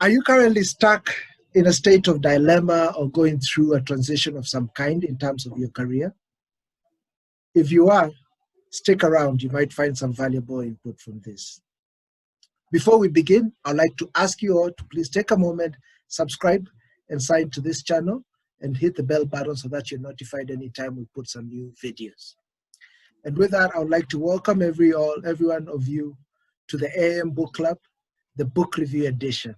Are you currently stuck in a state of dilemma or going through a transition of some kind in terms of your career? If you are, stick around. You might find some valuable input from this. Before we begin, I'd like to ask you all to please take a moment, subscribe and sign to this channel and hit the bell button so that you're notified anytime we put some new videos. And with that, I would like to welcome every one of you to the AM Book Club, the book review edition.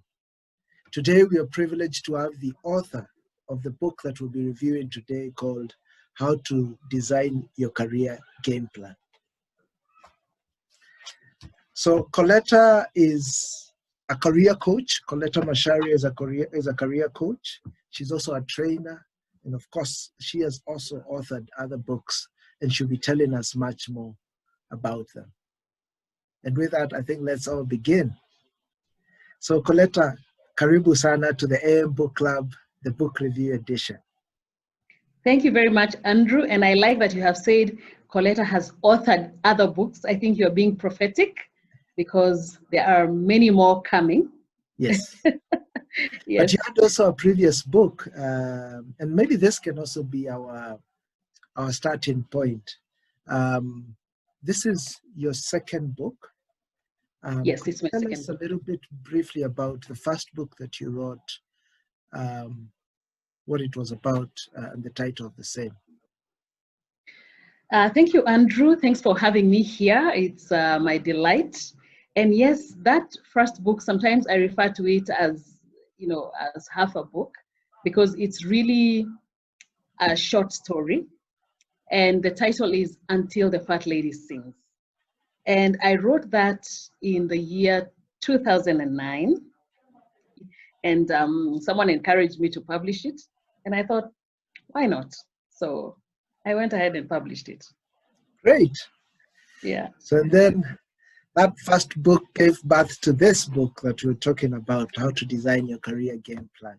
Today, we are privileged to have the author of the book that we'll be reviewing today called How to Design Your Career Game Plan. So Colleta is a career coach. Colleta Macharia is a career coach. She's also a trainer. And of course, she has also authored other books and she'll be telling us much more about them. And with that, I think let's all begin. So Colleta, karibu sana to the AM Book Club, the book review edition. Thank you very much, Andrew. And I like that you have said Colleta has authored other books. I think you're being prophetic because there are many more coming. Yes. Yes. But you had also a previous book, and maybe this can also be our starting point. This is your second book. Yes, it's my second book. Tell us a little bit briefly about the first book that you wrote, what it was about, and the title of the same. Thank you, Andrew. Thanks for having me here. It's my delight. And yes, that first book, sometimes I refer to it as, as half a book because it's really a short story. And the title is Until the Fat Lady Sings. And I wrote that in the year 2009. And someone encouraged me to publish it. And I thought, why not? So I went ahead and published it. Great. Yeah. So then that first book gave birth to this book that we're talking about, How to Design Your Career Game Plan.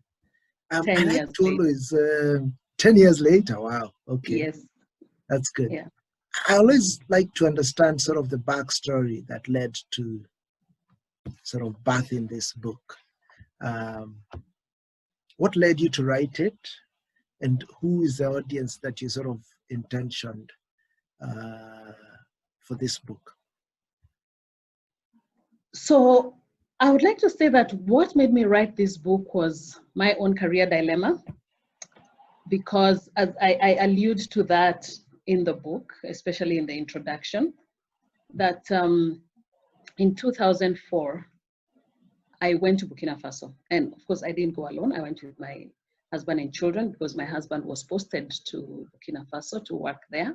10 years later. 10 years later, wow, okay. Yes. That's good. Yeah. I always like to understand sort of the backstory that led to sort of birthing this book. What led you to write it? And who is the audience that you sort of intentioned for this book? So I would like to say that what made me write this book was my own career dilemma, because as I allude to that in the book, especially in the introduction, that in 2004, I went to Burkina Faso. And of course, I didn't go alone. I went with my husband and children because my husband was posted to Burkina Faso to work there.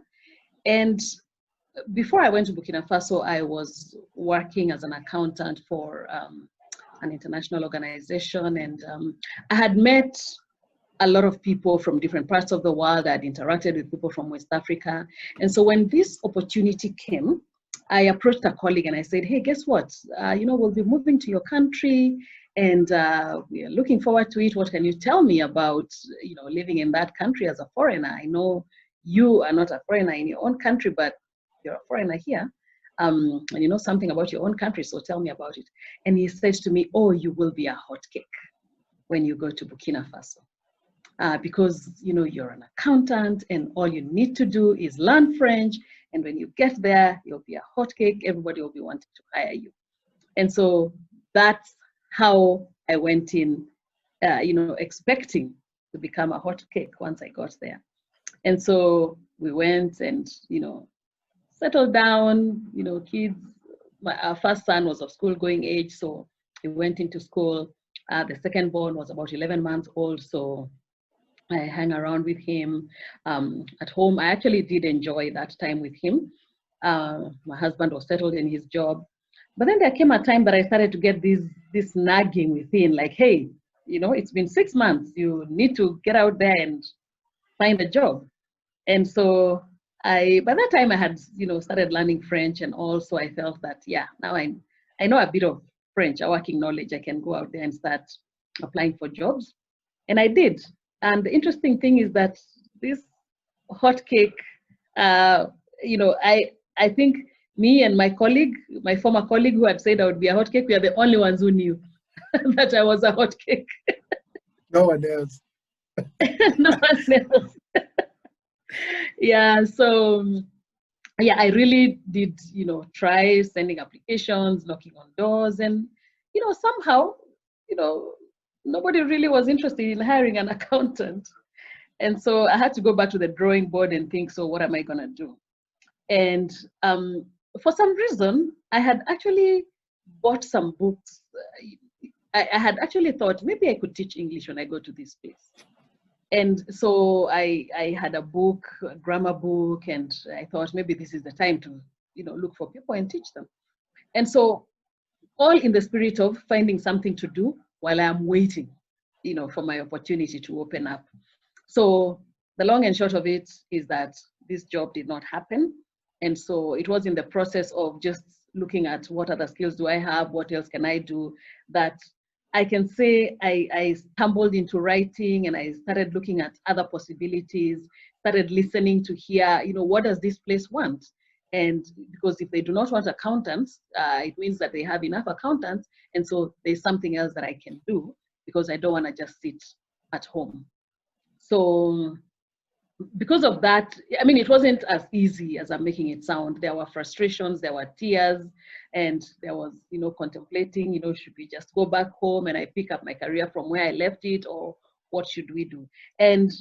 And before I went to Burkina Faso, I was working as an accountant for an international organization. And I had met a lot of people from different parts of the world. I had interacted with people from West Africa. And so when this opportunity came, I approached a colleague and I said, hey, guess what? We'll be moving to your country and we are looking forward to it. What can you tell me about, living in that country as a foreigner? I know you are not a foreigner in your own country, but you're a foreigner here. And you know something about your own country, so tell me about it. And he said to me, oh, you will be a hotcake when you go to Burkina Faso. Because you're an accountant and all you need to do is learn French. And when you get there, you'll be a hotcake. Everybody will be wanting to hire you. And so that's how I went in, expecting to become a hotcake once I got there. And so we went and, settled down, kids. Our first son was of school-going age, so he went into school. The second born was about 11 months old, so I hang around with him at home. I actually did enjoy that time with him. My husband was settled in his job. But then there came a time that I started to get this nagging within, like, hey, it's been 6 months. You need to get out there and find a job. And so by that time I had, started learning French, and also I felt that, yeah, now I know a bit of French, a working knowledge. I can go out there and start applying for jobs. And I did. And the interesting thing is that this hotcake, I think me and my colleague, my former colleague who had said I would be a hotcake, we are the only ones who knew. that I was a hot cake. No one else. No one else. Yeah, so yeah, I really did, try sending applications, knocking on doors, and somehow, you know, nobody really was interested in hiring an accountant. And so I had to go back to the drawing board and think, so what am I gonna do? And for some reason, I had actually bought some books. I had actually thought maybe I could teach English when I go to this place. And so I had a book, a grammar book, and I thought maybe this is the time to, look for people and teach them. And so all in the spirit of finding something to do while I'm waiting, for my opportunity to open up. So the long and short of it is that this job did not happen. And so it was in the process of just looking at what other skills do I have, what else can I do, that I can say I stumbled into writing, and I started looking at other possibilities, started listening to hear, what does this place want? And because if they do not want accountants, it means that they have enough accountants. And so there's something else that I can do, because I don't want to just sit at home. So because of that, I mean, it wasn't as easy as I'm making it sound. There were frustrations, there were tears, and there was, contemplating, should we just go back home and I pick up my career from where I left it, or what should we do? And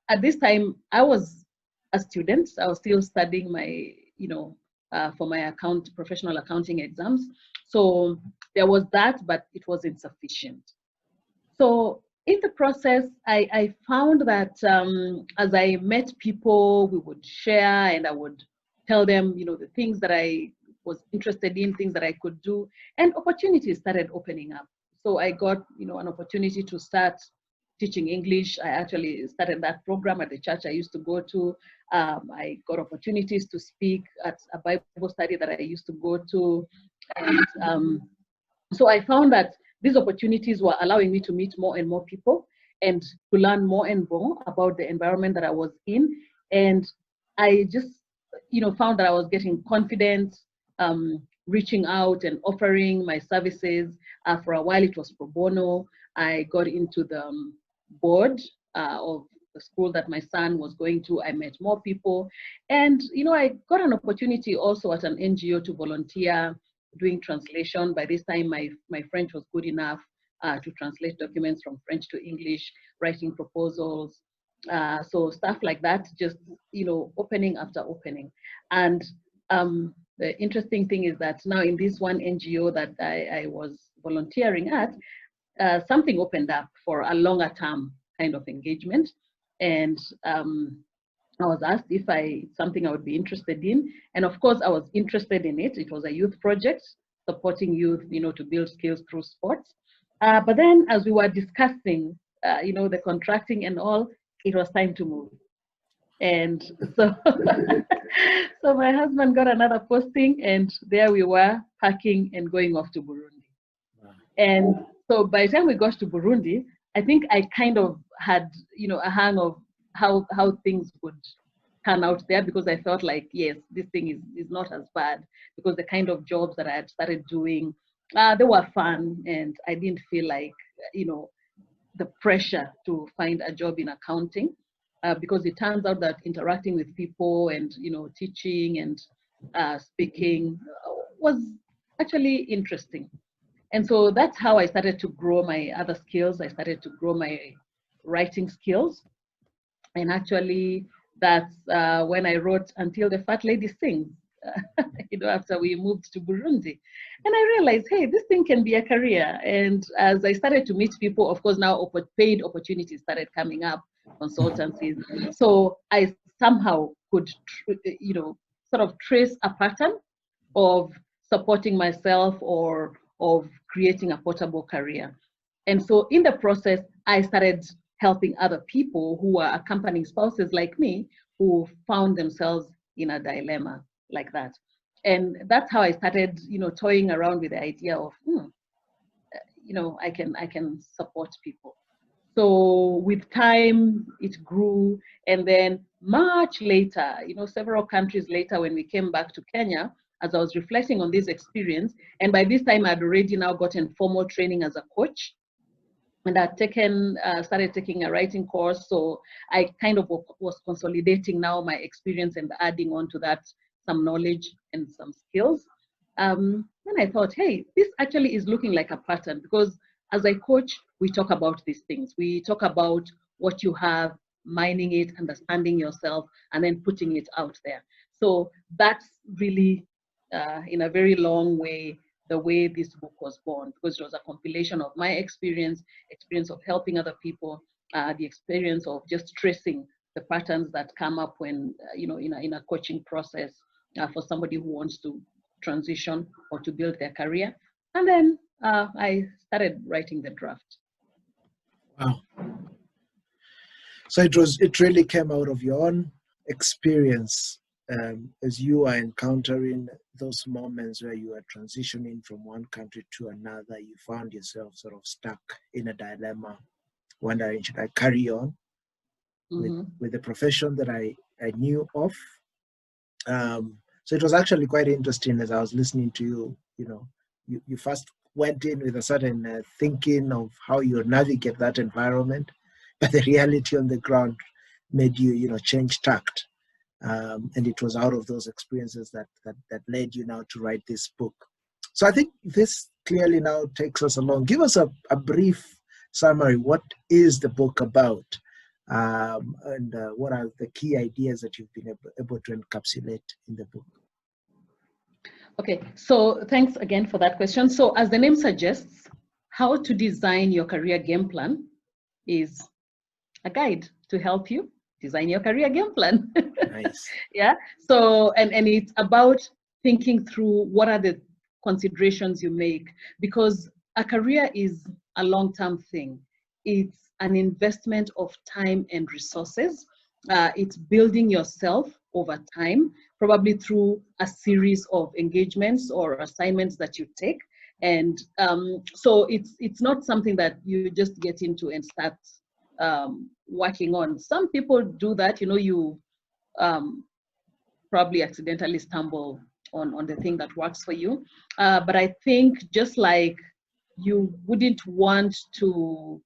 at this time, I was a student. I was still studying my, for my professional accounting exams. So there was that, but it wasn't sufficient. So in the process, I found that as I met people, we would share, and I would tell them, the things that I was interested in, things that I could do, and opportunities started opening up. So I got, an opportunity to start teaching English. I actually started that program at the church I used to go to. I got opportunities to speak at a Bible study that I used to go to. And so I found that these opportunities were allowing me to meet more and more people, and to learn more and more about the environment that I was in. And I just, found that I was getting confident, reaching out and offering my services. For a while, it was pro bono. I got into the board of the school that my son was going to. I met more people. And, I got an opportunity also at an NGO to volunteer doing translation. By this time, my French was good enough to translate documents from French to English, writing proposals. So stuff like that, just, opening after opening. And the interesting thing is that now in this one NGO that I was volunteering at, something opened up for a longer term kind of engagement. And I was asked if something I would be interested in. And of course, I was interested in it. It was a youth project supporting youth, to build skills through sports. But then as we were discussing, the contracting and all, it was time to move. And so, so my husband got another posting, and there we were packing and going off to Burundi. Wow. And so by the time we got to Burundi, I think I kind of had, a hang of how things would turn out there, because I felt like, yes, this thing is not as bad, because the kind of jobs that I had started doing, they were fun, and I didn't feel like, the pressure to find a job in accounting, because it turns out that interacting with people and, teaching and speaking was actually interesting. And so that's how I started to grow my other skills. I started to grow my writing skills. And actually, that's when I wrote Until the Fat Lady Sings, after we moved to Burundi. And I realized, hey, this thing can be a career. And as I started to meet people, of course, now paid opportunities started coming up, consultancies. So I somehow could, sort of trace a pattern of supporting myself, or of creating a portable career. And so in the process, I started helping other people who are accompanying spouses like me, who found themselves in a dilemma like that. And that's how I started, toying around with the idea of, I can support people. So with time, it grew. And then much later, several countries later, when we came back to Kenya, as I was reflecting on this experience, and by this time I'd already now gotten formal training as a coach, and I'd started taking a writing course. So I kind of was consolidating now my experience and adding on to that some knowledge and some skills. Then I thought, hey, this actually is looking like a pattern, because as I coach, we talk about these things. We talk about what you have, mining it, understanding yourself, and then putting it out there. So that's really, in a very long way, the way this book was born, because it was a compilation of my experience of helping other people, the experience of just tracing the patterns that come up when, in a coaching process for somebody who wants to transition or to build their career. And then I started writing the draft. Wow. So it really came out of your own experience as you are encountering those moments where you are transitioning from one country to another. You found yourself sort of stuck in a dilemma, wondering, should I carry on with the profession that I knew of? So it was actually quite interesting as I was listening to you. You first went in with a certain thinking of how you navigate that environment, but the reality on the ground made you, change tact. And it was out of those experiences that led you now to write this book. So I think this clearly now takes us along. Give us a brief summary. What is the book about? And what are the key ideas that you've been able to encapsulate in the book? Okay, so thanks again for that question. So as the name suggests, how to design your career game plan is a guide to help you design your career game plan. Nice. Yeah, so and it's about thinking through what are the considerations you make, because a career is a long-term thing. It's an investment of time and resources. It's building yourself over time, probably through a series of engagements or assignments that you take. And so it's not something that you just get into and start working on. Some people do that, you probably accidentally stumble on the thing that works for you. But I think just like you wouldn't want to,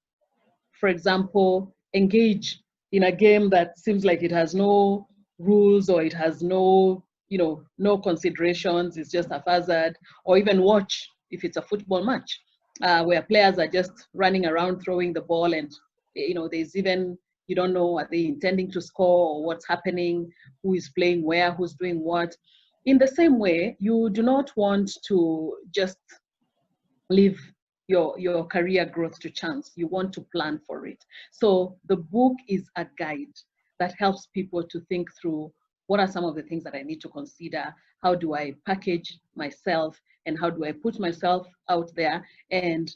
for example, engage in a game that seems like it has no rules or it has no considerations, it's just a hazard, or even watch if it's a football match where players are just running around throwing the ball, and there's even, you don't know, are they intending to score or what's happening, who is playing where, who's doing what. In the same way, you do not want to just leave your career growth to chance. You want to plan for it. So the book is a guide that helps people to think through, what are some of the things that I need to consider? How do I package myself, and how do I put myself out there? And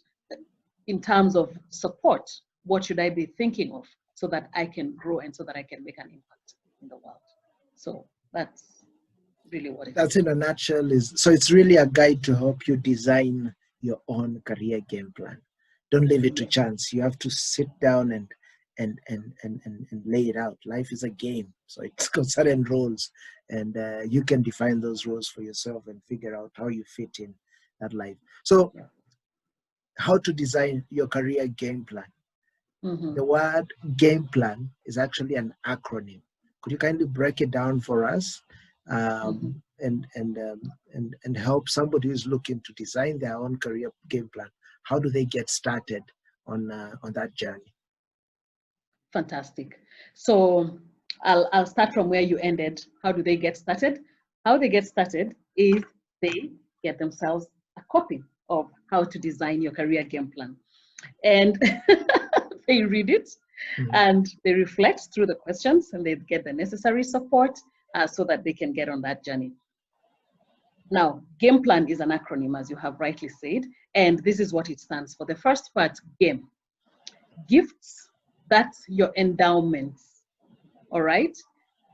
in terms of support, what should I be thinking of so that I can grow and so that I can make an impact in the world? So that's really what it is. That's in a nutshell. So it's really a guide to help you design your own career game plan. Don't leave it to chance. You have to sit down and lay it out. Life is a game, so it's got certain rules, and you can define those rules for yourself and figure out how you fit in that life. So how to design your career game plan. The word game plan is actually an acronym. Could you kindly break it down for us and help somebody who's looking to design their own career game plan? How do they get started on that journey? Fantastic. So I'll start from where you ended. How do they get started? How they get started is they get themselves a copy of How to Design Your Career Game Plan. And they read it and they reflect through the questions, and they get the necessary support so that they can get on that journey. Now, game plan is an acronym, as you have rightly said, and this is what it stands for. The first part, game. Gifts, that's your endowments, all right?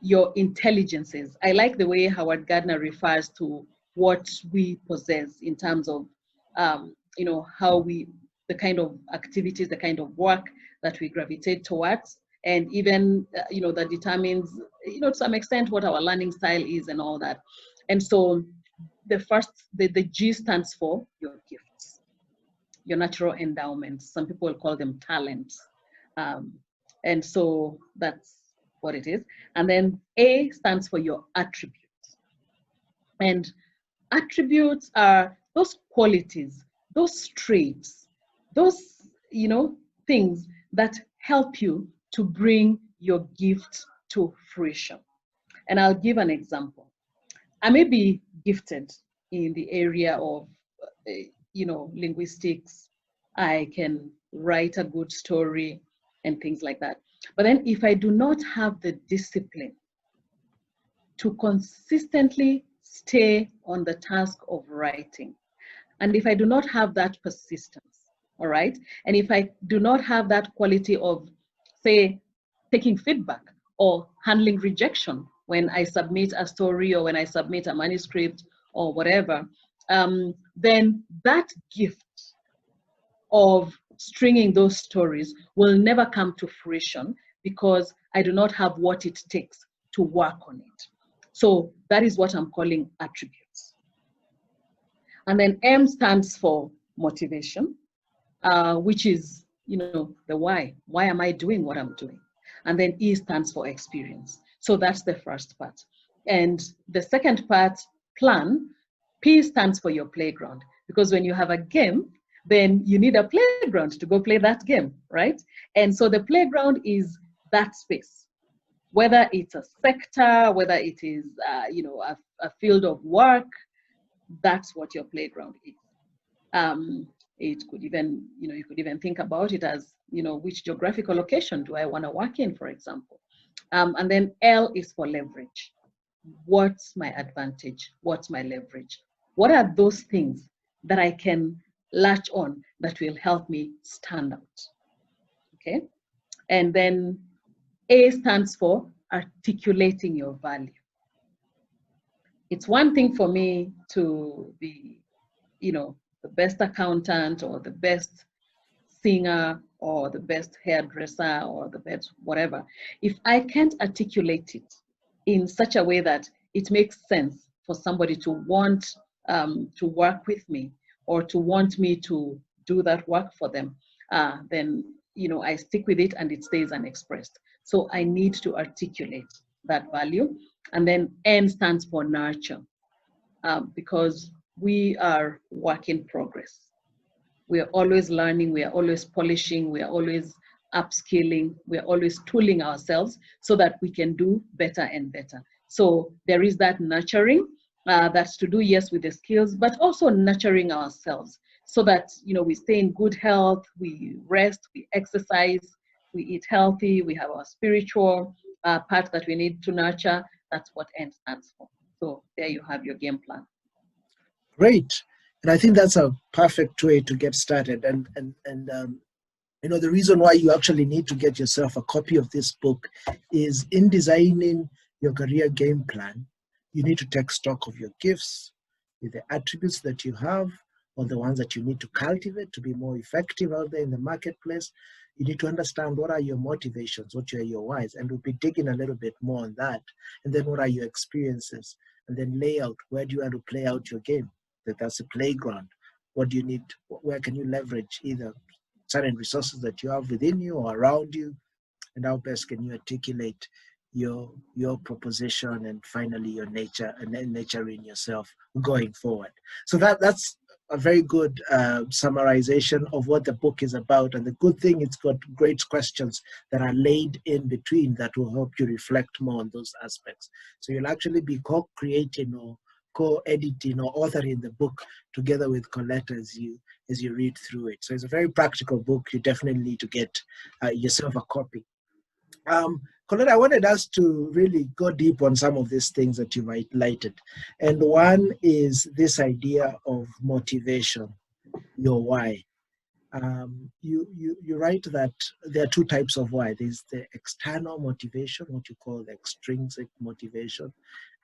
Your intelligences. I like the way Howard Gardner refers to what we possess in terms of, how the kind of activities, the kind of work that we gravitate towards, and even, that determines, to some extent what our learning style is and all that. And so the G stands for your gifts, your natural endowments. Some people will call them talents. And so that's what it is. And then A stands for your attributes. And attributes are those qualities, those traits, those, things that help you to bring your gift to fruition. And I'll give an example. I may be gifted in the area of, linguistics. I can write a good story and things like that. But then if I do not have the discipline to consistently stay on the task of writing, and if I do not have that persistence, all right, and if I do not have that quality of, say, taking feedback or handling rejection when I submit a story or when I submit a manuscript or whatever, then that gift of stringing those stories will never come to fruition because I do not have what it takes to work on it. So that is what I'm calling attributes. And then M stands for motivation, which is, the why. Why am I doing what I'm doing? And then E stands for experience. So that's the first part. And the second part, plan, P stands for your playground. Because when you have a game, then you need a playground to go play that game, right? And so the playground is that space, whether it's a sector, whether it is, a field of work, that's what your playground is. It could even, you could even think about it as, which geographical location do I want to work in, for example. And then L is for leverage. What's my advantage? What's my leverage? What are those things that I can latch on that will help me stand out? Okay. And then A stands for articulating your value. It's one thing for me to be, the best accountant or the best singer or the best hairdresser or the best whatever. If I can't articulate it in such a way that it makes sense for somebody to want to work with me or to want me to do that work for them, then I stick with it and it stays unexpressed. So I need to articulate that value. And then N stands for nurture, because we are work in progress. We are always learning, we are always polishing, we are always upskilling, we are always tooling ourselves so that we can do better and better. So there is that nurturing that's to do, yes, with the skills, but also nurturing ourselves so that, we stay in good health, we rest, we exercise, we eat healthy, we have our spiritual part that we need to nurture. That's what N stands for. So there you have your game plan. Great. And I think that's a perfect way to get started. And the reason why you actually need to get yourself a copy of this book is in designing your career game plan, you need to take stock of your gifts, the attributes that you have, or the ones that you need to cultivate to be more effective out there in the marketplace. You need to understand what are your motivations, what are your whys, and we'll be digging a little bit more on that. And then what are your experiences? And then lay out, where do you want to play out your game? That's a playground. What do you need? Where can you leverage either certain resources that you have within you or around you? And how best can you articulate your proposition and finally your nature and then nurturing yourself going forward? So that's a very good summarization of what the book is about. And the good thing, it's got great questions that are laid in between that will help you reflect more on those aspects. So you'll actually be co-creating or co-editing or authoring the book together with Colleta as you read through it. So it's a very practical book. You definitely need to get yourself a copy. Colleta, I wanted us to really go deep on some of these things that you've highlighted. And one is this idea of motivation, your why. You write that there are two types of why. There's the external motivation, what you call the extrinsic motivation,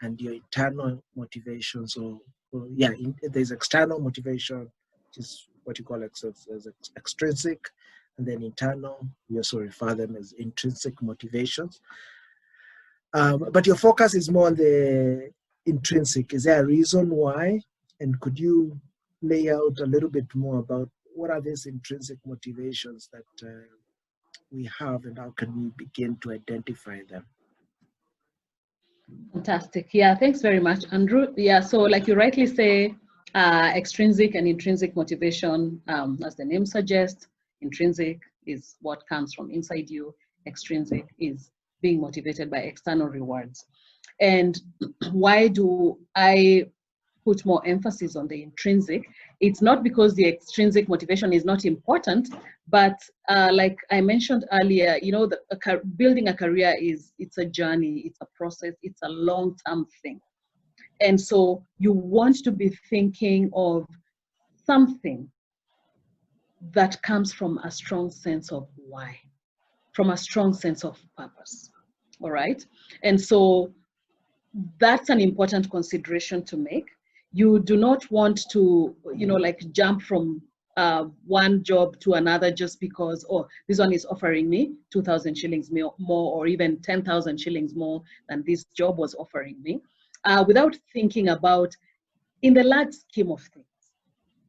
and your internal motivation. So, there's external motivation, which is what you call extrinsic, and then internal, we also refer them as intrinsic motivations. But your focus is more on the intrinsic? Is there a reason why? And could you lay out a little bit more about what are these intrinsic motivations that we have, and how can we begin to identify them? Fantastic. Yeah, thanks very much, Andrew. Yeah, so like you rightly say, extrinsic and intrinsic motivation, as the name suggests, intrinsic is what comes from inside you. Extrinsic is being motivated by external rewards. And why do I put more emphasis on the intrinsic? It's not because the extrinsic motivation is not important, but like I mentioned earlier, you know, building a career it's a journey, it's a process, it's a long-term thing. And so you want to be thinking of something that comes from a strong sense of why, from a strong sense of purpose. All right. And so that's an important consideration to make. You do not want to, you know, like jump from one job to another just because, oh, this one is offering me 2,000 shillings more, or even 10,000 shillings more than this job was offering me, without thinking about, in the large scheme of things,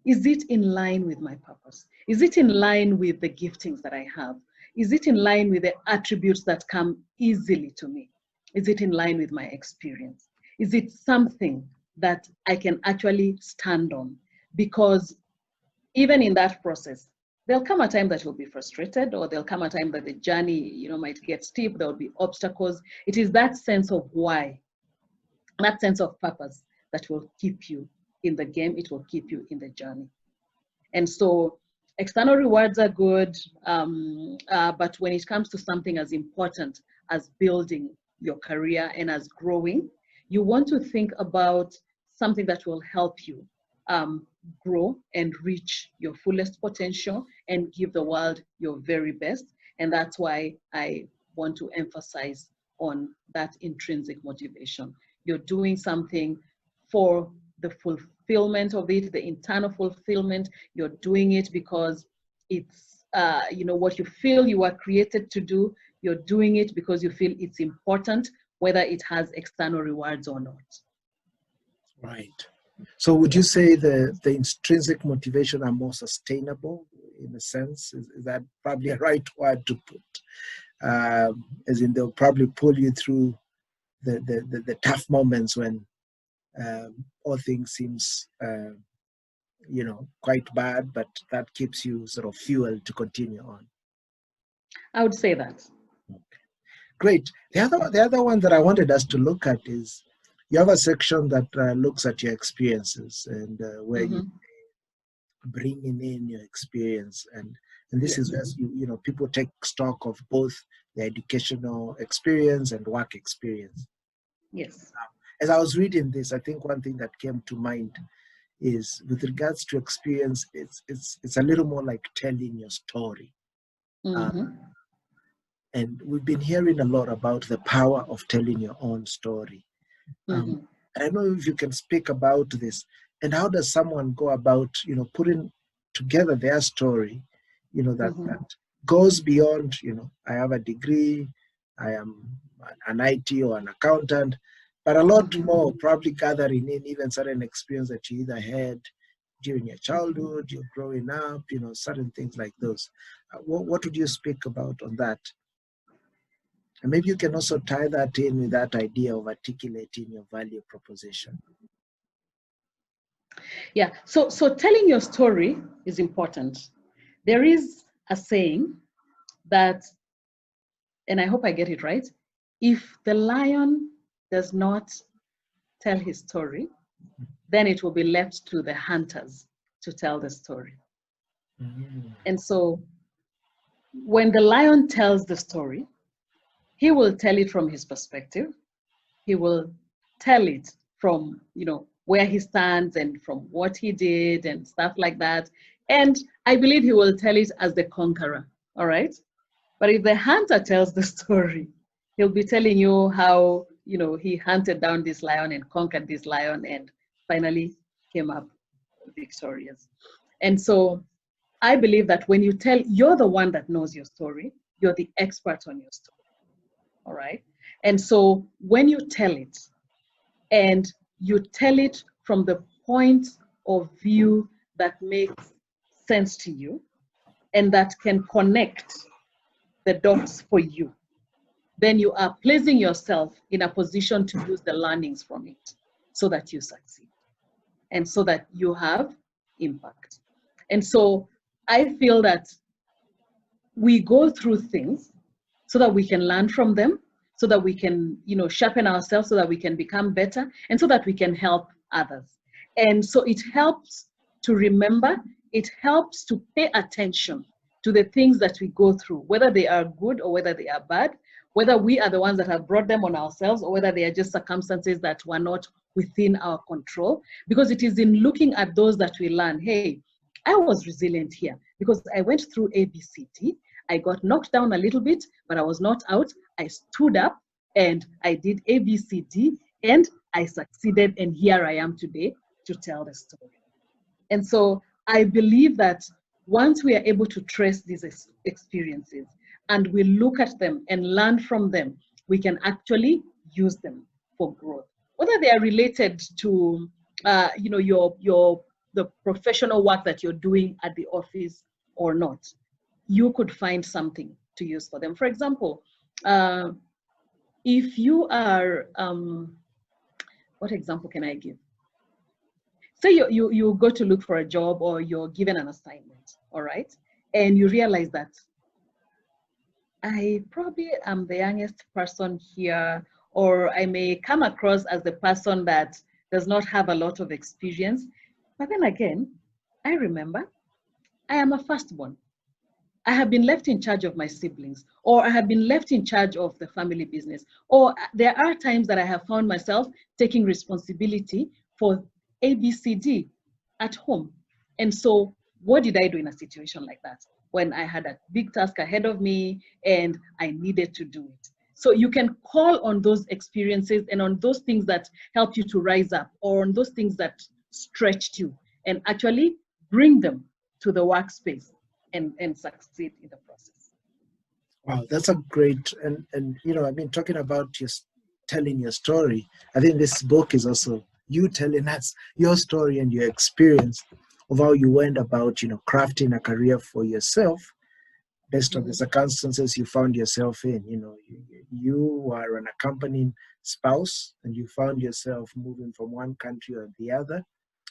is it in line with my purpose? Is it in line with the giftings that I have? Is it in line with the attributes that come easily to me? Is it in line with my experience? Is it something that I can actually stand on? Because even in that process, there'll come a time that you'll be frustrated, or there'll come a time that the journey, you know, might get steep, there'll be obstacles. It is that sense of why, that sense of purpose that will keep you in the game, it will keep you in the journey. And so external rewards are good, but when it comes to something as important as building your career and as growing, you want to think about something that will help you grow and reach your fullest potential and give the world your very best. And that's why I want to emphasize on that intrinsic motivation. You're doing something for the fulfillment of it, the internal fulfillment. You're doing it because it's you know, what you feel you are created to do. You're doing it because you feel it's important, whether it has external rewards or not. Right. So would you say the intrinsic motivation are more sustainable in a sense? Is that probably a right word to put? As in, they'll probably pull you through the tough moments when all things seems you know, quite bad, but that keeps you sort of fueled to continue on. I would say that. Great. The other one that I wanted us to look at is, you have a section that looks at your experiences and where you bringing in your experience, and this is as you know, people take stock of both the educational experience and work experience. Yes. As I was reading this, I think one thing that came to mind is, with regards to experience, it's a little more like telling your story. And we've been hearing a lot about the power of telling your own story. I don't know if you can speak about this, and how does someone go about, you know, putting together their story, you know, that goes beyond, you know, I have a degree, I am an IT or an accountant, but a lot more, probably gathering in even certain experience that you either had during your childhood, you're growing up, you know, certain things like those. What would you speak about on that? And maybe you can also tie that in with that idea of articulating your value proposition. Yeah, so telling your story is important. There is a saying that, and I hope I get it right, if the lion does not tell his story, then it will be left to the hunters to tell the story. And so when the lion tells the story, he will tell it from his perspective. He will tell it from, you know, where he stands and from what he did and stuff like that. And I believe he will tell it as the conqueror, all right? But if the hunter tells the story, he'll be telling you how, you know, he hunted down this lion and conquered this lion and finally came up victorious. And so I believe that when you tell, you're the one that knows your story, you're the expert on your story, all right? And so when you tell it and you tell it from the point of view that makes sense to you and that can connect the dots for you, then you are placing yourself in a position to use the learnings from it so that you succeed and so that you have impact. And so I feel that we go through things so that we can learn from them, so that we can, sharpen ourselves, so that we can become better, and so that we can help others. And so it helps to remember, it helps to pay attention to the things that we go through, whether they are good or whether they are bad, whether we are the ones that have brought them on ourselves or whether they are just circumstances that were not within our control. Because it is in looking at those that we learn, hey, I was resilient here because I went through ABCD. I got knocked down a little bit, but I was not out. I stood up and I did ABCD and I succeeded. And here I am today to tell the story. And so I believe that once we are able to trace these experiences and we look at them and learn from them, we can actually use them for growth. Whether they are related to, the professional work that you're doing at the office or not, you could find something to use for them. For example, if you are, what example can I give? Say you go to look for a job or you're given an assignment, all right? And you realize that I probably am the youngest person here, or I may come across as the person that does not have a lot of experience. But then again, I remember I am a firstborn. I have been left in charge of my siblings, or I have been left in charge of the family business, or there are times that I have found myself taking responsibility for ABCD at home. And so what did I do in a situation like that when I had a big task ahead of me and I needed to do it? So you can call on those experiences and on those things that help you to rise up, or on those things that stretched you, and actually bring them to the workspace and succeed in the process. Wow, that's a great, and talking about just telling your story, I think this book is also you telling us your story and your experience of how you went about, crafting a career for yourself based on the circumstances you found yourself in. You are an accompanying spouse and you found yourself moving from one country or the other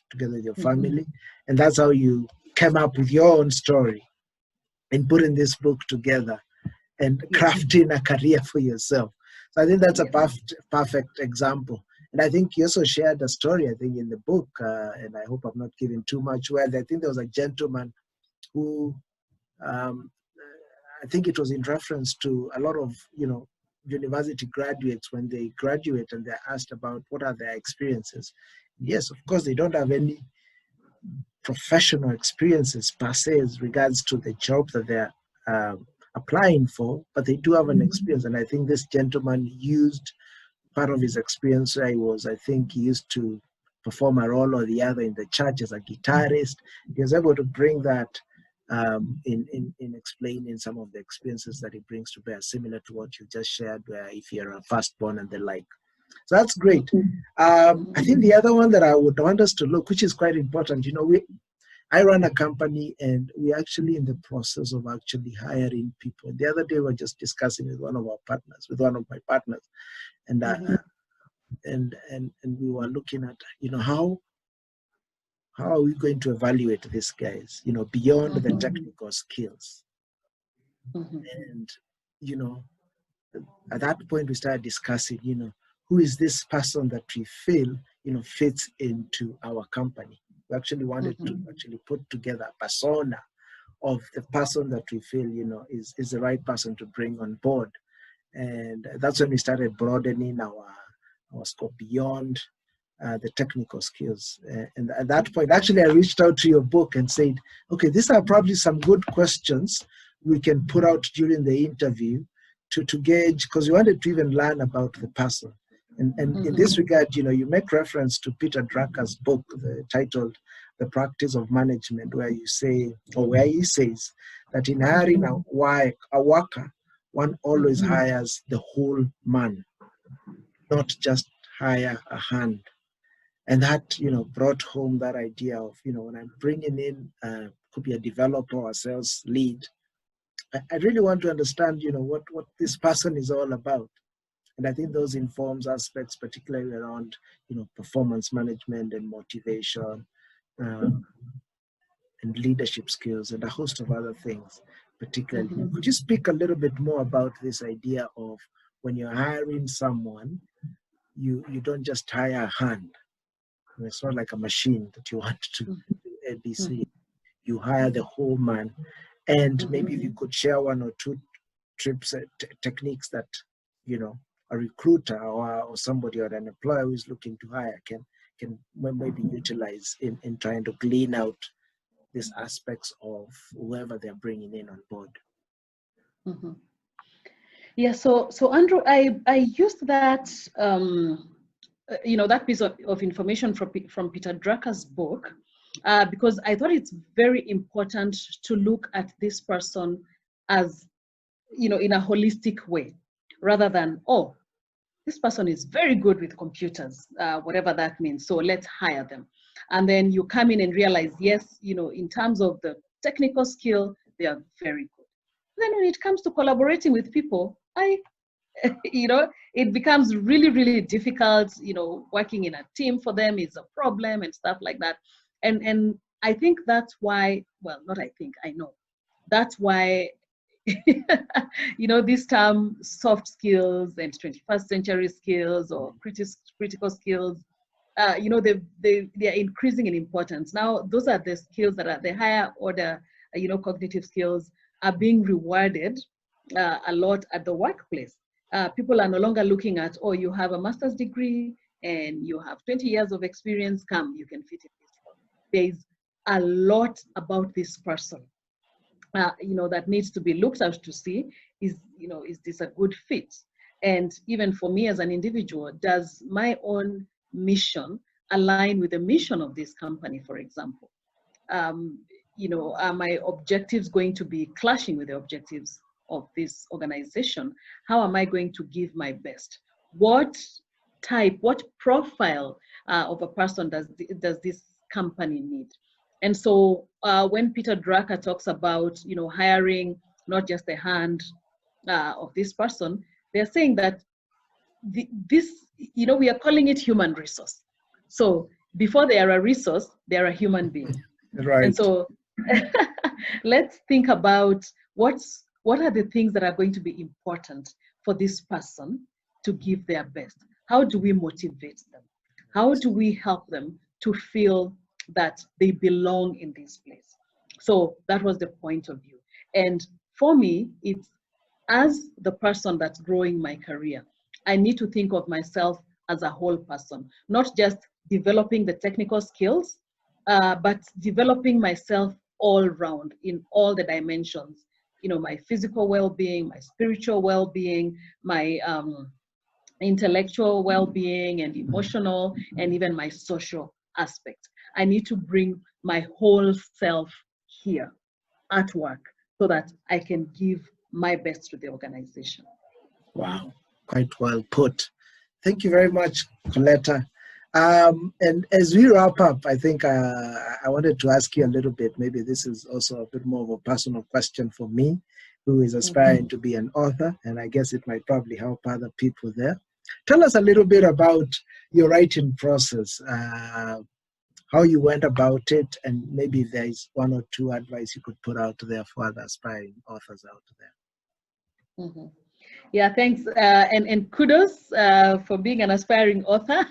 together with your family. And that's how you came up with your own story and putting this book together and crafting a career for yourself. So I think that's a perfect example. And I think you also shared a story, I think, in the book, and I hope I'm not giving too much away. I think there was a gentleman who, I think it was in reference to a lot of, university graduates when they graduate and they're asked about what are their experiences. Yes, of course, they don't have any professional experiences per se as regards to the job that they're applying for, but they do have an experience. And I think this gentleman used part of his experience where he used to perform a role or the other in the church as a guitarist. He was able to bring that in explaining some of the experiences that he brings to bear, similar to what you just shared, where if you're a firstborn and the like. So that's great. I think the other one that I would want us to look, which is quite important, I run a company and we're actually in the process of actually hiring people. The other day we were just discussing with one of my partners, and we were looking at, how are we going to evaluate these guys, beyond the technical skills. And, at that point we started discussing, who is this person that we feel, fits into our company. We actually wanted to actually put together a persona of the person that we feel, is the right person to bring on board. And that's when we started broadening our scope beyond the technical skills. And at that point, actually, I reached out to your book and said, okay, these are probably some good questions we can put out during the interview to gauge, because we wanted to even learn about the person. And in this regard, you make reference to Peter Drucker's book, titled The Practice of Management, where he says that in hiring a worker, one always hires the whole man, not just hire a hand. And that, brought home that idea of, when I'm bringing in, could be a developer or a sales lead, I really want to understand, what this person is all about. And I think those informs aspects, particularly around, performance management and motivation, um, and leadership skills and a host of other things, particularly. Mhm. Could you speak a little bit more about this idea of when you're hiring someone, you don't just hire a hand. It's not like a machine that you want to do ABC. Mhm. You hire the whole man. And maybe if you Mhm. could share one or two trips, techniques that, a recruiter or somebody or an employer who is looking to hire can maybe utilize in trying to glean out these aspects of whoever they're bringing in on board. Mhm. Yeah, so Andrew, I used that that piece of information from Peter Drucker's book because I thought it's very important to look at this person as in a holistic way, rather than this person is very good with computers, whatever that means. So let's hire them, and then you come in and realize, yes, in terms of the technical skill, they are very good. Then when it comes to collaborating with people, it becomes really, really difficult. Working in a team for them is a problem and stuff like that. And I think that's why, well, not I think, I know. That's why, this term soft skills and 21st century skills or critical skills, they are increasing in importance. Now, those are the skills that are the higher order, cognitive skills are being rewarded a lot at the workplace. People are no longer looking at, you have a master's degree and you have 20 years of experience, come, you can fit in this role. There's a lot about this person, that needs to be looked at to see, is this a good fit? And even for me as an individual, does my own mission align with the mission of this company, for example? um, are my objectives going to be clashing with the objectives of this organization? How am I going to give my best? What profile of a person does this company need? And so when Peter Drucker talks about, hiring not just the hand of this person, they're saying that we are calling it human resource. So before they are a resource, they are a human being. And Right. so let's think about what are the things that are going to be important for this person to give their best. How do we motivate them? How do we help them to feel that they belong in this place? So that was the point of view. And for me, it's as the person that's growing my career, I need to think of myself as a whole person, not just developing the technical skills, but developing myself all round in all the dimensions. My physical well-being, my spiritual well-being, my intellectual well-being and emotional, and even my social aspect. I need to bring my whole self here at work so that I can give my best to the organization. Wow. Quite well put. Thank you very much, Colleta. And as we wrap up, I think I wanted to ask you a little bit. Maybe this is also a bit more of a personal question for me, who is aspiring to be an author, and I guess it might probably help other people there. Tell us a little bit about your writing process, how you went about it, and maybe if there is one or two advice you could put out there for other aspiring authors out there. Mhm. Yeah, thanks. And kudos for being an aspiring author.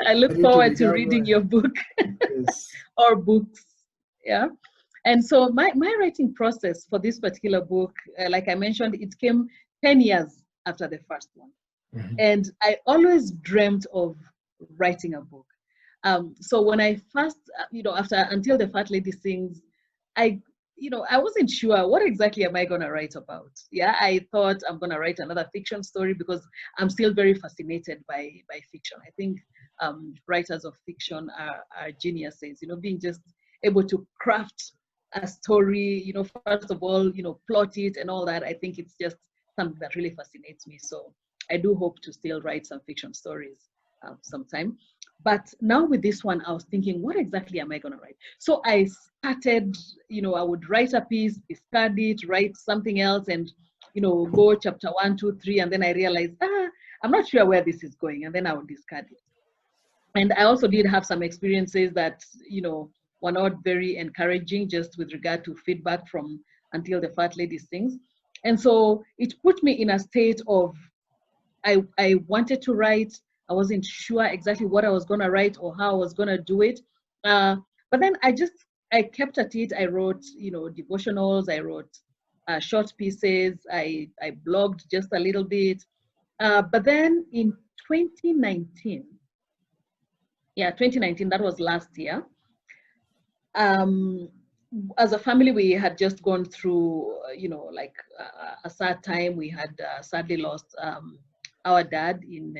I look Ready to forward to become reading your book yes. or books. Yeah. And so my writing process for this particular book, like I mentioned, it came 10 years after the first one. Mhm. And I always dreamt of writing a book. So when I first, after Until the Fat Lady Sings, I, I wasn't sure what exactly am I going to write about. Yeah, I thought I'm going to write another fiction story because I'm still very fascinated by fiction. I think writers of fiction are geniuses, being just able to craft a story, first of all, plot it and all that. I think it's just something that really fascinates me. So I do hope to still write some fiction stories. some time. But now with this one, I was thinking, what exactly am I going to write? So I started, I would write a piece, discard it, write something else, and, go chapter 1, 2, 3, and then I realized, I'm not sure where this is going, and then I would discard it. And I also did have some experiences that, were not very encouraging, just with regard to feedback from Until the Fat Lady Sings. And so it put me in a state of, I wanted to write. I wasn't sure exactly what I was going to write or how I was going to do it. But then I kept at it. I wrote, devotionals. I wrote short pieces. I blogged just a little bit. But then in 2019, 2019, that was last year. As a family, we had just gone through, a sad time. We had sadly lost our dad in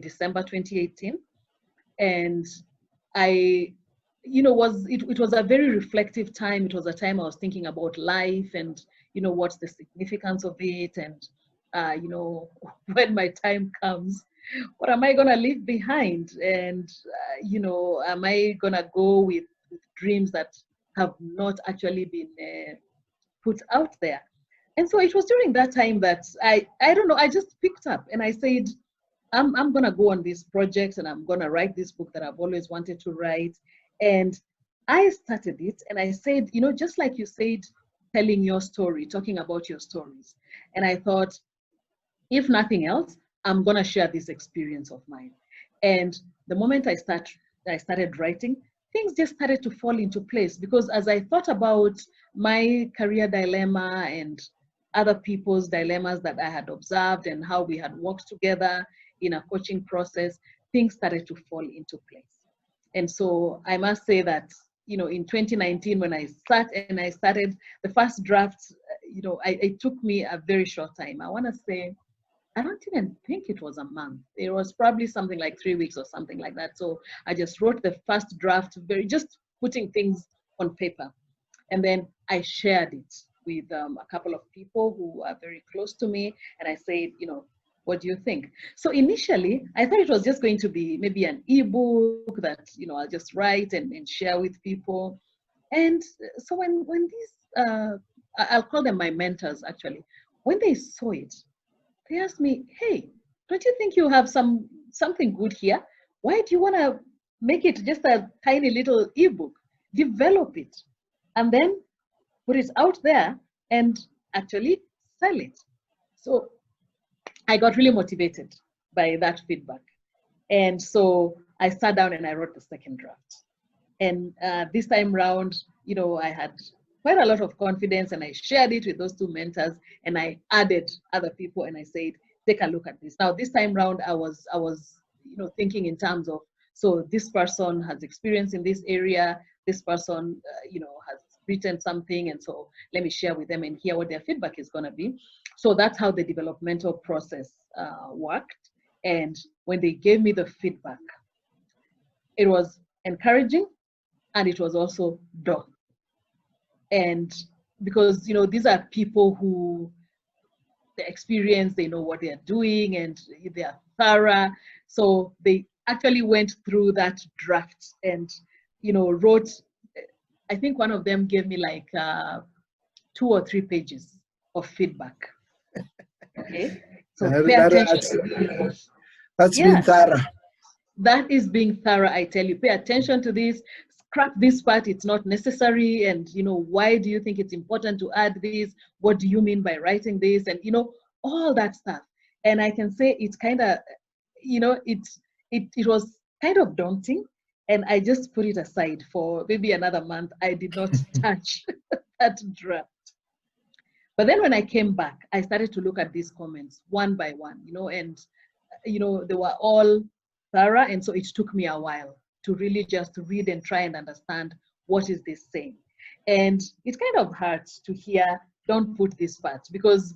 December 2018, and it was a very reflective time. It was a time I was thinking about life and what's the significance of it, and when my time comes, what am I gonna leave behind, and am I gonna go with dreams that have not actually been put out there? And so it was during that time that I don't know, I just picked up and I said, I'm gonna go on this project and I'm gonna write this book that I've always wanted to write. And I started it and I said, just like you said, telling your story, talking about your stories. And I thought, if nothing else, I'm gonna share this experience of mine. And the moment I started writing, things just started to fall into place, because as I thought about my career dilemma and other people's dilemmas that I had observed and how we had worked together in a coaching process, things started to fall into place. And so I must say that, in 2019, when I sat and I started the first draft, it took me a very short time. I want to say, I don't even think it was a month. It was probably something like 3 weeks or something like that. So I just wrote the first draft, just putting things on paper. And then I shared it with a couple of people who are very close to me. And I said, what do you think? So initially, I thought it was just going to be maybe an ebook that, I'll just write and share with people. And so when these, I'll call them my mentors actually, when they saw it, they asked me, hey, don't you think you have something good here? Why do you want to make it just a tiny little ebook? Develop it and then put it out there and actually sell it. So I got really motivated by that feedback. And so I sat down and I wrote the second draft. And this time round, I had quite a lot of confidence and I shared it with those two mentors and I added other people and I said, take a look at this. Now, this time round, I was thinking in terms of, so this person has experience in this area, this person, has written something, and so let me share with them and hear what their feedback is going to be. So that's how the developmental process worked. And when they gave me the feedback, it was encouraging and it was also daunting. And because, these are people who the experience, they know what they're doing and they are thorough. So they actually went through that draft and, wrote, I think one of them gave me like 2 or 3 pages of feedback. Okay. So pay attention to this. That's being thorough. That is being thorough, I tell you. Pay attention to this. Scrap this part, it's not necessary. And, why do you think it's important to add this? What do you mean by writing this? And, all that stuff. And I can say it's kind of, it was kind of daunting. And I just put it aside for maybe another month. I did not touch that draft. But then when I came back, I started to look at these comments one by one, and, they were all thorough. And so it took me a while to really just read and try and understand what is this saying. And it kind of hurts to hear, don't put this part, because,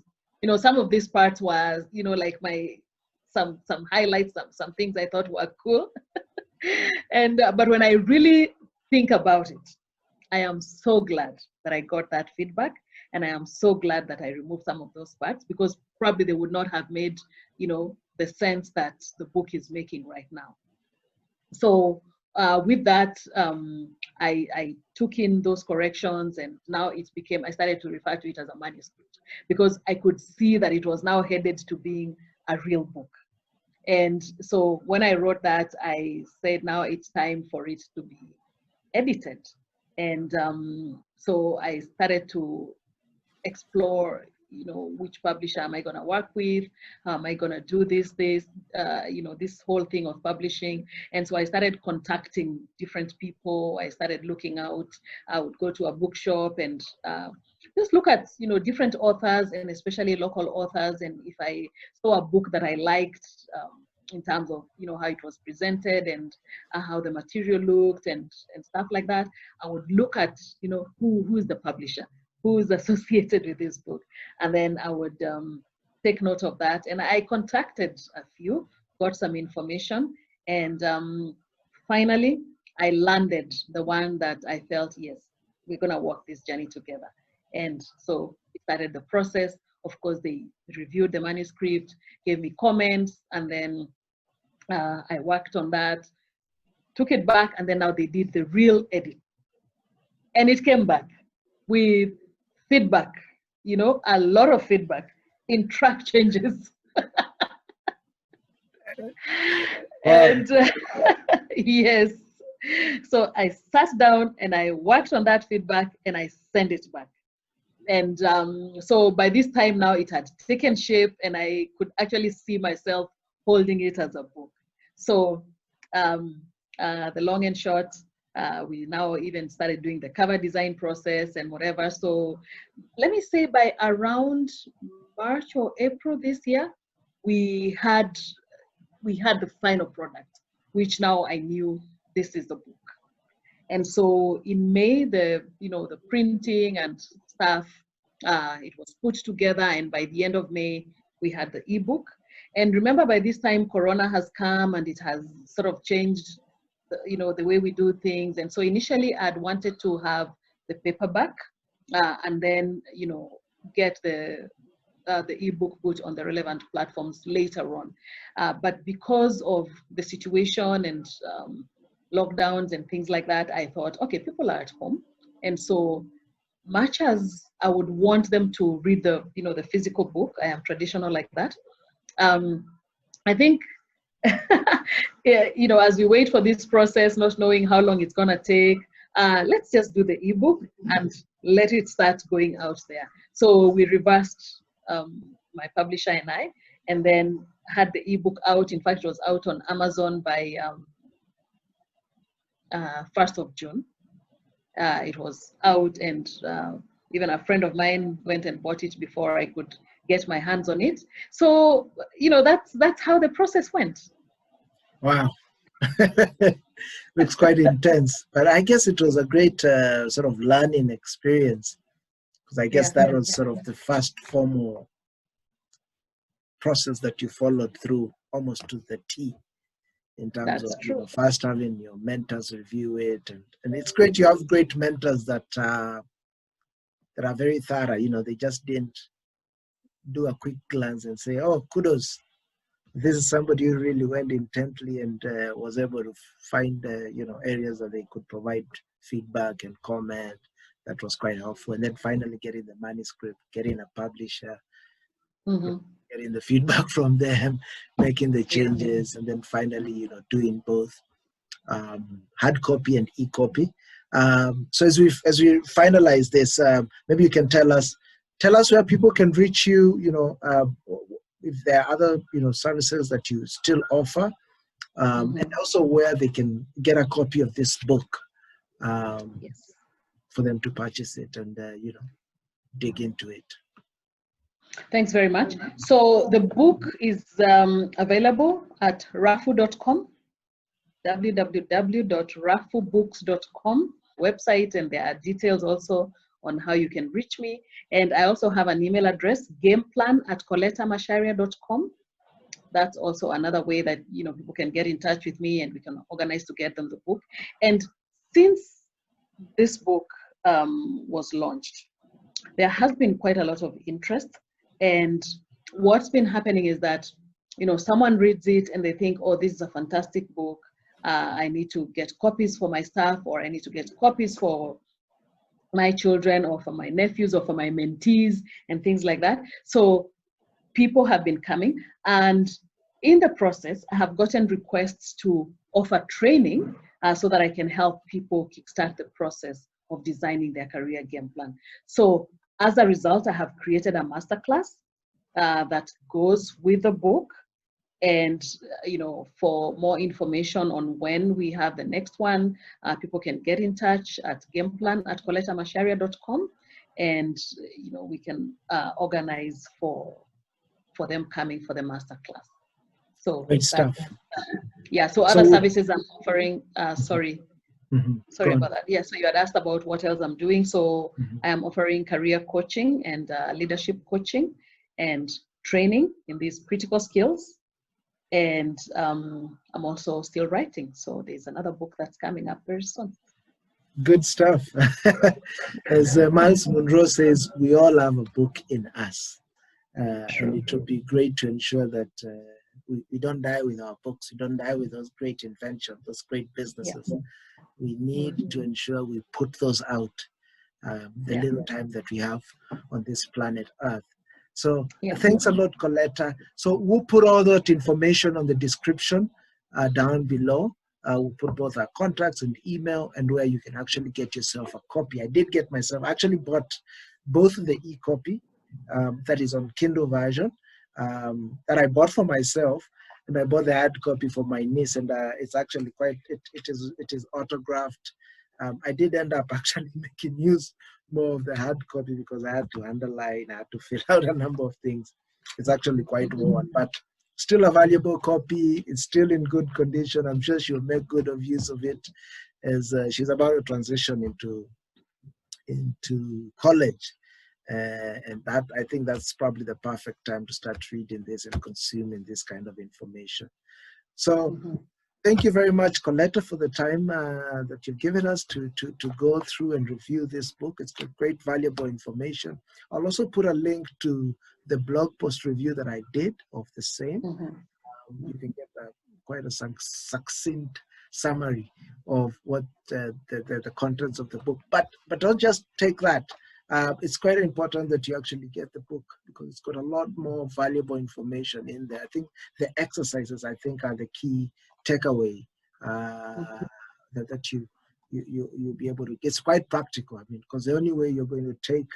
some of these parts was, like some highlights, some things I thought were cool. And, but when I really think about it, I am so glad that I got that feedback. And I am so glad that I removed some of those parts, because probably they would not have made, the sense that the book is making right now. So with that, I took in those corrections, and now it became, I started to refer to it as a manuscript, because I could see that it was now headed to being a real book. And so when I wrote that, I said, now it's time for it to be edited. And so I started to explore, you know, which publisher am I going to work with? How am I going to do this, you know, this whole thing of publishing? And so I started contacting different people. I started looking out. I would go to a bookshop and just look at, you know, different authors, and especially local authors. And if I saw a book that I liked, in terms of, you know, how it was presented and how the material looked and stuff like that, I would look at, you know, who is the publisher, who is associated with this book. And then I would take note of that. And I contacted a few, got some information, and finally, I landed the one that I felt, yes, we're going to walk this journey together. And so we started the process. Of course, they reviewed the manuscript, gave me comments, and then I worked on that, took it back, and then now they did the real edit. And it came back with feedback, you know, a lot of feedback in track changes. And yes, so I sat down and I worked on that feedback and I sent it back. And so by this time now it had taken shape, and I could actually see myself holding it as a book. So the long and short, we now even started doing the cover design process and whatever. So let me say by around March or April this year, we had the final product, which now I knew this is the book. And so in May, the printing and stuff, it was put together, and by the end of May, we had the ebook. And remember, by this time, Corona has come and it has sort of changed, the way we do things. And so initially, I'd wanted to have the paperback, and then get the ebook put on the relevant platforms later on. But because of the situation and lockdowns and things like that, I thought, okay, people are at home, and so much as I would want them to read the physical book, I am traditional like that. I think, as we wait for this process, not knowing how long it's gonna take, let's just do the ebook and let it start going out there. So we reversed, my publisher and I, and then had the ebook out. In fact, it was out on Amazon by 1st of June. It was out, and even a friend of mine went and bought it before I could get my hands on it. So, that's how the process went. Wow. It's quite intense, but I guess it was a great sort of learning experience, because I guess that was sort of the first formal process that you followed through almost to the T, in terms of first having your mentors review it, and it's great you have great mentors that are very thorough. They just didn't do a quick glance and say, oh, kudos, this is somebody who really went intently and was able to find areas that they could provide feedback and comment. That was quite helpful. And then finally getting the manuscript, getting a publisher, getting the feedback from them, making the changes, and then finally doing both hard copy and e-copy. So as we finalize this, maybe you can tell us where people can reach you. If there are other services that you still offer, and also where they can get a copy of this book, for them to purchase it and dig into it. Thanks very much. So the book is available at rafu.com, www.rafubooks.com website, and there are details also on how you can reach me. And I also have an email address, gameplan@colletamacharia.com. That's also another way that people can get in touch with me, and we can organize to get them the book. And since this book was launched, there has been quite a lot of interest. And what's been happening is that someone reads it and they think, oh, this is a fantastic book. I need to get copies for my staff, or I need to get copies for my children or for my nephews or for my mentees and things like that. So people have been coming, and in the process, I have gotten requests to offer training so that I can help people kickstart the process of designing their career game plan. So as a result, I have created a masterclass that goes with the book. And for more information on when we have the next one, people can get in touch at gameplan@colletamacharia.com, and we can organize for them coming for the masterclass. So Great stuff. Yeah. So other services I'm offering. Sorry. Sorry about that. Yeah. So you had asked about what else I'm doing. So I am offering career coaching and leadership coaching and training in these critical skills. And I'm also still writing. So there's another book that's coming up very soon. Good stuff. As Miles Monroe says, we all have a book in us. And it would be great to ensure that we don't die with our books. We don't die with those great inventions, those great businesses. Yeah. We need to ensure we put those out the little time that we have on this planet Earth. So thanks a lot, Colleta. So we'll put all that information on the description down below. We'll put both our contacts and email, and where you can actually get yourself a copy. I did get myself, I actually bought both the e-copy that is on Kindle version that I bought for myself, and I bought the hard copy for my niece, and it's actually quite, it is autographed. I did end up actually making use more of the hard copy because I had to underline, I had to fill out a number of things. It's actually quite worn, but still a valuable copy. It's still in good condition. I'm sure she'll make good of use of it as she's about to transition into college. And that, I think that's probably the perfect time to start reading this and consuming this kind of information. So thank you very much, Colleta, for the time that you've given us to go through and review this book. It's got great, valuable information. I'll also put a link to the blog post review that I did of the same. You can get quite a succinct summary of what the contents of the book. But don't just take that. It's quite important that you actually get the book because it's got a lot more valuable information in there. I think the exercises, are the key takeaway that you'll be able to. It's quite practical. I mean, because the only way you're going to take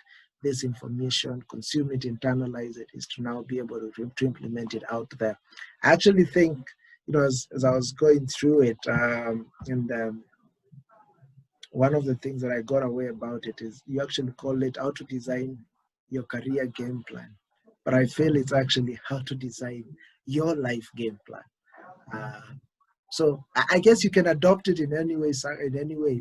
this information, consume it, internalize it, is to now be able to implement it out there. I actually think, as I was going through it, one of the things that I got away about it is you actually call it how to design your career game plan. But I feel it's actually how to design your life game plan. So I guess you can adopt it in any way.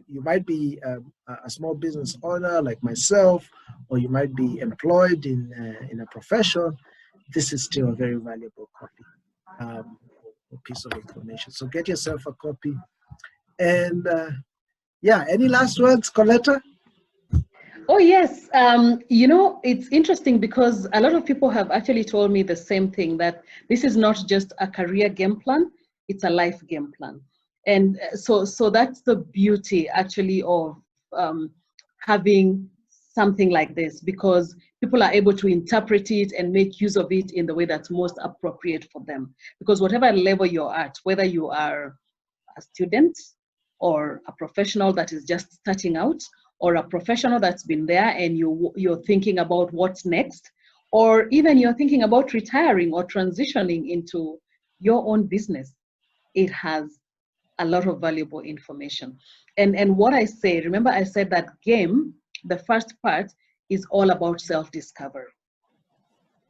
You might be a small business owner like myself, or you might be employed in a profession. This is still a very valuable copy, a piece of information. So get yourself a copy. And any last words, Colleta? Oh, yes. It's interesting because a lot of people have actually told me the same thing, that this is not just a career game plan, it's a life game plan. And so that's the beauty actually of having something like this, because people are able to interpret it and make use of it in the way that's most appropriate for them. Because whatever level you're at, whether you are a student or a professional that is just starting out, or a professional that's been there and you're thinking about what's next, or even you're thinking about retiring or transitioning into your own business, it has a lot of valuable information. And what I say, remember I said that game, the first part, is all about self-discovery.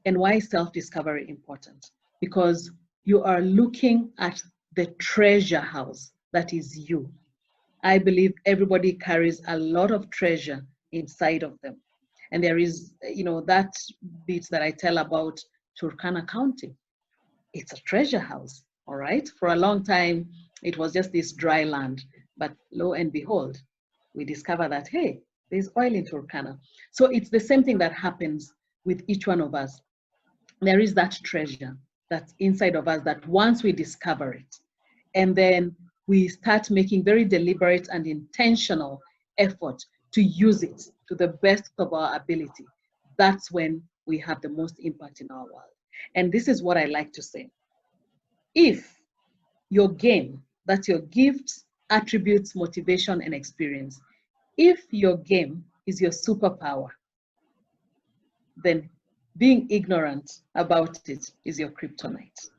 And why is self-discovery important? Because you are looking at the treasure house that is you. I believe everybody carries a lot of treasure inside of them. And there is, that bit that I tell about Turkana County. It's a treasure house, all right? For a long time, it was just this dry land. But lo and behold, we discover that, hey, there's oil in Turkana. So it's the same thing that happens with each one of us. There is that treasure. that's inside of us that once we discover it, and then we start making very deliberate and intentional effort to use it to the best of our ability, that's when we have the most impact in our world. And this is what I like to say. If your game, that's your gifts, attributes, motivation, and experience, if your game is your superpower, then being ignorant about it is your kryptonite.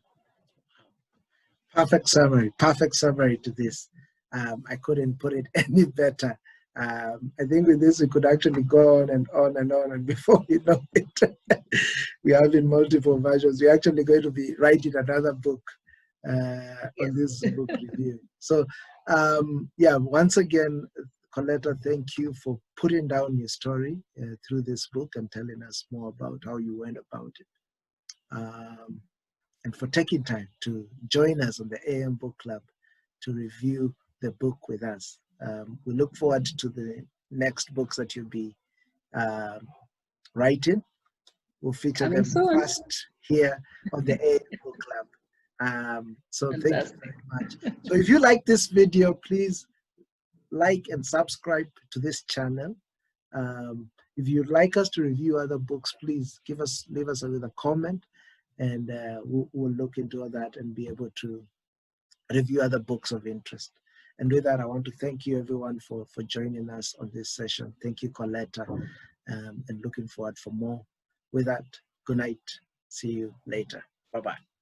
Perfect summary to this. I couldn't put it any better. I think with this, we could actually go on and on and on. And before we know it, we have in multiple versions. We're actually going to be writing another book on this book review. So, yeah, once again, Colleta, thank you for putting down your story through this book and telling us more about how you went about it. And for taking time to join us on the AM Book Club to review the book with us. We look forward to the next books that you'll be writing. We'll feature Coming them soon. first here on the AM Book Club. So Fantastic. thank you very much. So if you like this video, please like and subscribe to this channel. If you'd like us to review other books, please leave us with a comment, and we'll look into that and be able to review other books of interest. And with that, I want to thank you everyone for joining us on this session. Thank you, Colleta, and looking forward for more. With that, good night. See you later. Bye-bye.